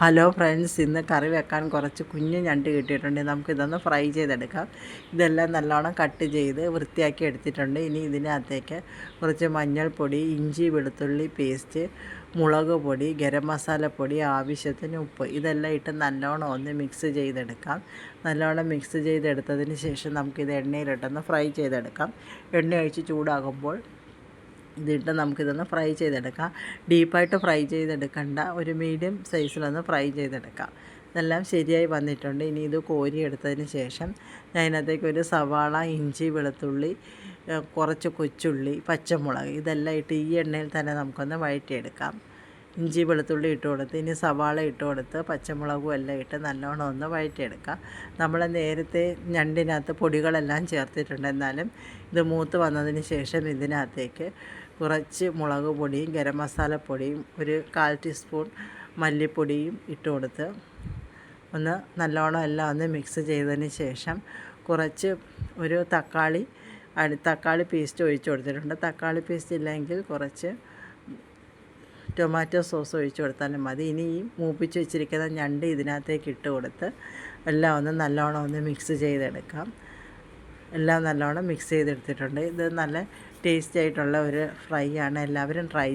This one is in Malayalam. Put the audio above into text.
ഹലോ ഫ്രണ്ട്സ്, ഇന്ന് കറി വെക്കാൻ കുറച്ച് കുഞ്ഞ് ഞണ്ട് കിട്ടിയിട്ടുണ്ട്. നമുക്കിതൊന്ന് ഫ്രൈ ചെയ്തെടുക്കാം. ഇതെല്ലാം നല്ലോണം കട്ട് ചെയ്ത് വൃത്തിയാക്കി എടുത്തിട്ടുണ്ട്. ഇനി ഇതിനകത്തേക്ക് കുറച്ച് മഞ്ഞൾപ്പൊടി, ഇഞ്ചി വെളുത്തുള്ളി പേസ്റ്റ്, മുളക് പൊടി, ഗരം മസാലപ്പൊടി, ആവശ്യത്തിന് ഉപ്പ് ഇതെല്ലാം ഇട്ട് നല്ലോണം ഒന്ന് മിക്സ് ചെയ്തെടുക്കാം. നല്ലോണം മിക്സ് ചെയ്തെടുത്തതിന് ശേഷം നമുക്കിത് എണ്ണയിലിട്ടൊന്ന് ഫ്രൈ ചെയ്തെടുക്കാം. എണ്ണ ഒഴിച്ച് ചൂടാകുമ്പോൾ ഇതിട്ട് നമുക്കിതൊന്ന് ഫ്രൈ ചെയ്തെടുക്കാം. ഡീപ്പായിട്ട് ഫ്രൈ ചെയ്തെടുക്കണ്ട, ഒരു മീഡിയം സൈസിലൊന്ന് ഫ്രൈ ചെയ്തെടുക്കാം. ഇതെല്ലാം ശരിയായി വന്നിട്ടുണ്ട്. ഇനി ഇത് കോരിയെടുത്തതിന് ശേഷം ഞാൻ അതിനകത്തേക്ക് ഒരു സവാള, ഇഞ്ചി വെളുത്തുള്ളി, കുറച്ച് കൊച്ചുള്ളി, പച്ചമുളക് ഇതെല്ലാം ഇട്ട് ഈ എണ്ണയിൽ തന്നെ നമുക്കൊന്ന് വഴറ്റിയെടുക്കാം. ഇഞ്ചി വെളുത്തുള്ളി ഇട്ട് കൊടുത്ത് ഇനി സവാള ഇട്ട് കൊടുത്ത് പച്ചമുളകും എല്ലാം ഇട്ട് നല്ലോണം ഒന്ന് വഴറ്റിയെടുക്കാം. നമ്മൾ നേരത്തെ ഞണ്ടിനകത്ത് പൊടികളെല്ലാം ചേർത്തിട്ടുണ്ട്. എന്നാലും ഇത് മൂത്ത് വന്നതിന് ശേഷം ഇതിനകത്തേക്ക് കുറച്ച് മുളക് പൊടിയും ഗരം മസാലപ്പൊടിയും ഒരു 1/4 ടീസ്പൂൺ മല്ലിപ്പൊടിയും ഇട്ട് കൊടുത്ത് ഒന്ന് നല്ലോണം എല്ലാം ഒന്ന് മിക്സ് ചെയ്തതിന് ശേഷം കുറച്ച് ഒരു തക്കാളി പേസ്റ്റ് ഒഴിച്ച് കൊടുത്തിട്ടുണ്ട്. തക്കാളി പേസ്റ്റ് ഇല്ലെങ്കിൽ കുറച്ച് ടൊമാറ്റോ സോസ് ഒഴിച്ച് കൊടുത്താലും മതി. ഇനി ഈ മൂപ്പിച്ച് വെച്ചിരിക്കുന്ന ഞണ്ട് ഇതിനകത്തേക്ക് ഇട്ട് കൊടുത്ത് എല്ലാം ഒന്ന് നല്ലോണം ഒന്ന് മിക്സ് ചെയ്തെടുക്കാം. എല്ലാം നല്ലോണം മിക്സ് ചെയ്തെടുത്തിട്ടുണ്ട്. ഇത് നല്ല ടേസ്റ്റി ആയിട്ടുള്ള ഒരു ഫ്രൈ ആണ്. എല്ലാവരും ട്രൈ